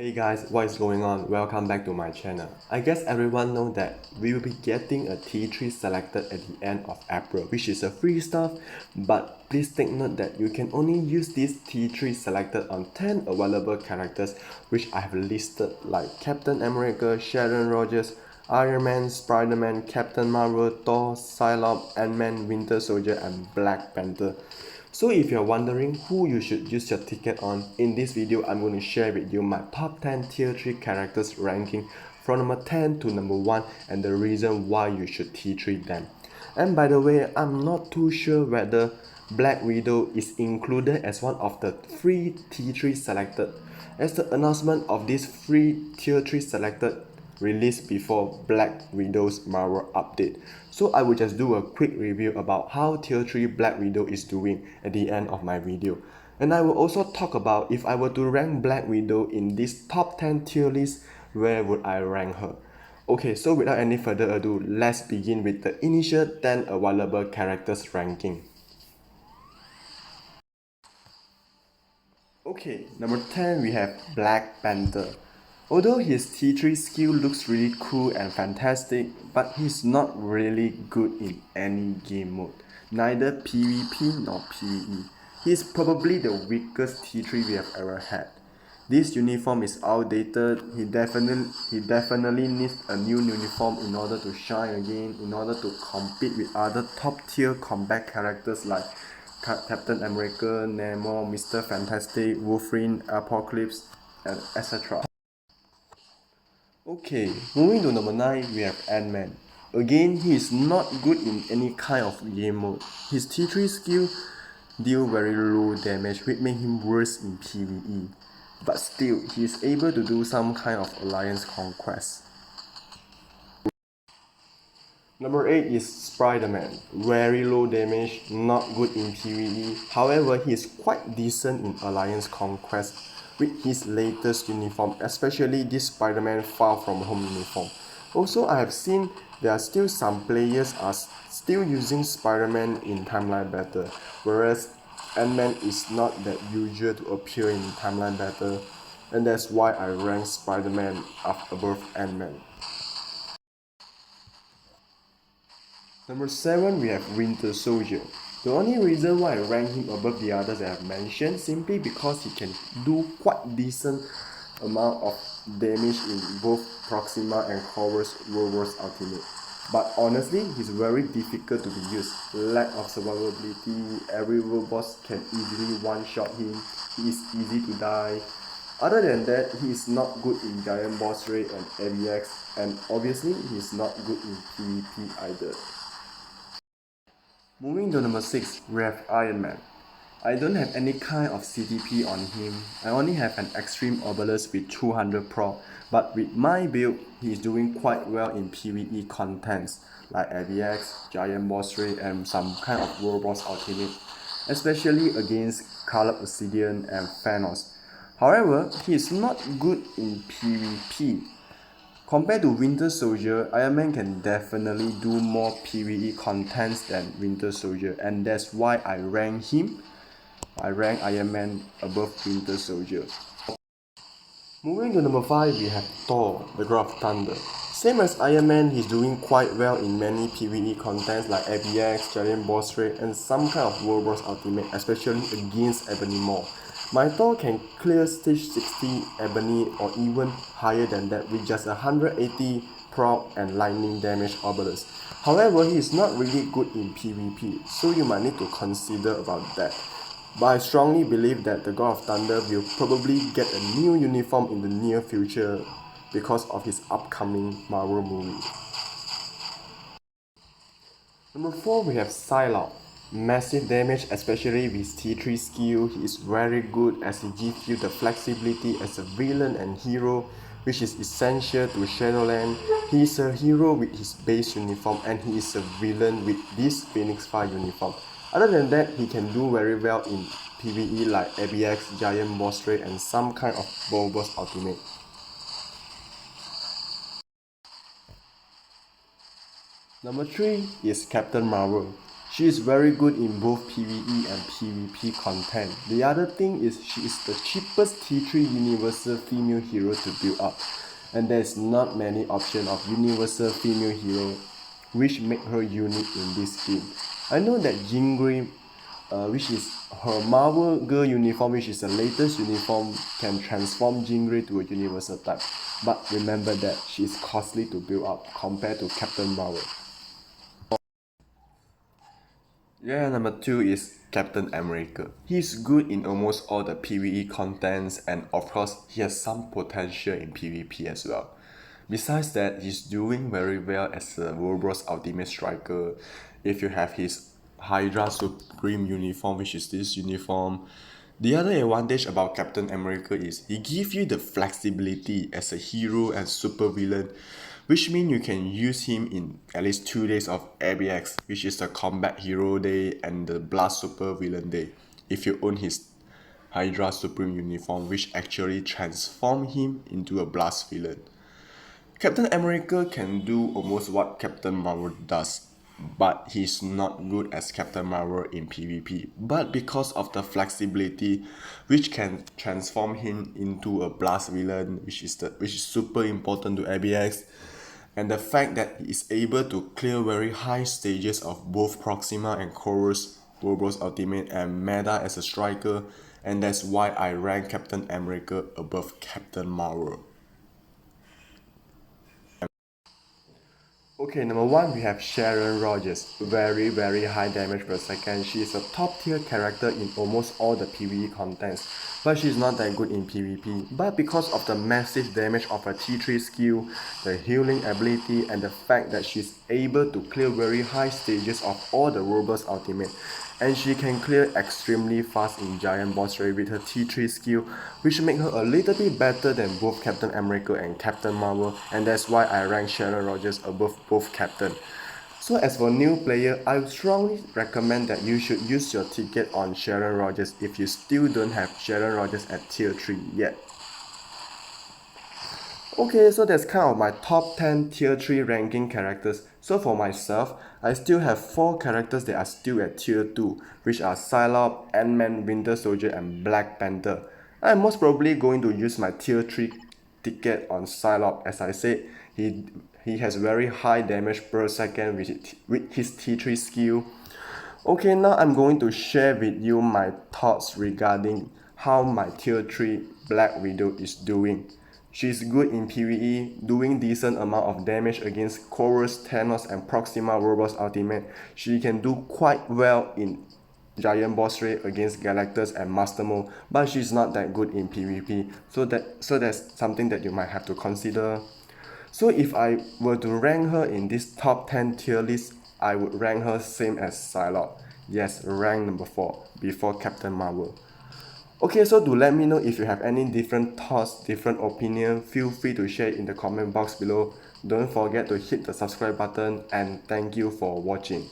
Hey guys, what is going on? Welcome back to my channel. I guess everyone know that we will be getting a T3 selected at the end of April, which is a free stuff, but please take note that you can only use this T3 selected on 10 available characters which I have listed, like Captain America, Sharon Rogers, Iron Man, Spider-Man, Captain Marvel, Thor, Psylocke, Ant-Man, Winter Soldier and Black Panther. So if you're wondering who you should use your ticket on, in this video I'm going to share with you my top 10 tier 3 characters ranking from number 10 to number 1 and the reason why you should T3 them. And by the way, I'm not too sure whether Black Widow is included as one of the free T3 selected, as the announcement of this free tier 3 selected released before Black Widow's Marvel update. So I will just do a quick review about how tier 3 Black Widow is doing at the end of my video. And I will also talk about if I were to rank Black Widow in this top 10 tier list, where would I rank her? Okay, so without any further ado, let's begin with the initial 10 available characters ranking. Okay, number 10 we have Black Panther. Although his T3 skill looks really cool and fantastic, but he's not really good in any game mode, neither PvP nor PvE. He's probably the weakest T3 we have ever had. This uniform is outdated. He definitely needs a new uniform in order to shine again, in order to compete with other top tier combat characters like Captain America, Namor, Mr. Fantastic, Wolverine, Apocalypse, and etc. Okay, moving to number 9, we have Ant-Man. Again, he is not good in any kind of game mode. His T3 skill deal very low damage, which make him worse in PvE. But still, he is able to do some kind of alliance conquest. Number 8 is Spider-Man. Very low damage, not good in PvE. However, he is quite decent in alliance conquest with his latest uniform, especially this Spider-Man Far From Home uniform. Also, I have seen there are still some players are still using Spider-Man in timeline battle, whereas Ant-Man is not that usual to appear in timeline battle, and that's why I rank Spider-Man up above Ant-Man. Number 7, we have Winter Soldier. The only reason why I rank him above the others that I have mentioned simply because he can do quite decent amount of damage in both Proxima and Corvus World Wars Ultimate. But honestly, he's very difficult to be used. Lack of survivability, every world boss can easily one-shot him, he is easy to die. Other than that, he is not good in Giant Boss Raid and ABX, and obviously he is not good in PvP either. Moving to number 6, we have Iron Man. I don't have any kind of CTP on him. I only have an Extreme Obelisk with 200 Pro, but with my build, he is doing quite well in PvE contents like ABX, Giant Boss Raid and some kind of World Boss Ultimate, especially against Colored Obsidian and Thanos. However, he is not good in PvP. Compared to Winter Soldier, Iron Man can definitely do more PvE contents than Winter Soldier, and that's why I rank Iron Man above Winter Soldier. Moving to number 5, we have Thor, the God of Thunder. Same as Iron Man, he's doing quite well in many PvE contents like ABX, Giant Boss Raid, and some kind of World Boss Ultimate, especially against Ebony Maw. My Thor can clear stage 60 Ebony or even higher than that with just 180 proc and lightning damage obelisk. However, he is not really good in PvP, so you might need to consider about that. But I strongly believe that the God of Thunder will probably get a new uniform in the near future because of his upcoming Marvel movie. Number 4, we have Psylocke. Massive damage, especially with T3 skill. He is very good as he gives you the flexibility as a villain and hero, which is essential to Shadowland. He is a hero with his base uniform and he is a villain with this Phoenix Fire uniform. Other than that, he can do very well in PvE like ABX, Giant Boss Raid and some kind of World Boss Ultimate. Number 3 is Captain Marvel. She is very good in both PvE and PvP content. The other thing is she is the cheapest T3 universal female hero to build up, and there is not many options of universal female hero which make her unique in this game. I know that Jean Grey, which is her Marvel Girl uniform, which is the latest uniform, can transform Jean Grey to a universal type, but remember that she is costly to build up compared to Captain Marvel. Yeah, number 2 is Captain America. He's good in almost all the PvE contents, and of course he has some potential in PvP as well. Besides that, he's doing very well as a World Ultimate Striker. If you have his Hydra Supreme uniform, which is this uniform. The other advantage about Captain America is he gives you the flexibility as a hero and supervillain, which means you can use him in at least 2 days of ABX, which is the Combat Hero Day and the Blast Super Villain Day, if you own his Hydra Supreme uniform, which actually transform him into a Blast Villain. Captain America can do almost what Captain Marvel does, but he's not good as Captain Marvel in PvP. But because of the flexibility, which can transform him into a Blast Villain, which is super important to ABX, and the fact that he is able to clear very high stages of both Proxima and Chorus, World Ultimate and Meta as a striker, and that's why I rank Captain America above Captain Marvel. Okay, number 1 we have Sharon Rogers. Very high damage per second. She is a top tier character in almost all the PvE contents, but she's not that good in PvP. But because of the massive damage of her T3 skill, the healing ability, and the fact that she's able to clear very high stages of all the World Ultimate, and she can clear extremely fast in Giant Boss Raid with her T3 skill, which make her a little bit better than both Captain America and Captain Marvel, and that's why I rank Sharon Rogers above both Captain. So as for new player, I strongly recommend that you should use your ticket on Sharon Rogers if you still don't have Sharon Rogers at tier 3 yet. Okay, so that's kind of my top 10 tier 3 ranking characters. So for myself, I still have 4 characters that are still at tier 2, which are Psylocke, Ant-Man, Winter Soldier and Black Panther. I'm most probably going to use my tier 3 ticket on Psylocke. As I said, he has very high damage per second with his T3 skill. Okay, now I'm going to share with you my thoughts regarding how my tier 3 Black Widow is doing. She's good in PvE, doing decent amount of damage against Chorus, Thanos and Proxima World Ultimate. She can do quite well in Giant Boss Raid against Galactus and Master Mode, but she's not that good in PvP, so that's something that you might have to consider. So if I were to rank her in this top 10 tier list, I would rank her same as Psylocke. Yes, rank number 4, before Captain Marvel. Okay, so do let me know if you have any different thoughts, different opinion. Feel free to share it in the comment box below. Don't forget to hit the subscribe button, and thank you for watching.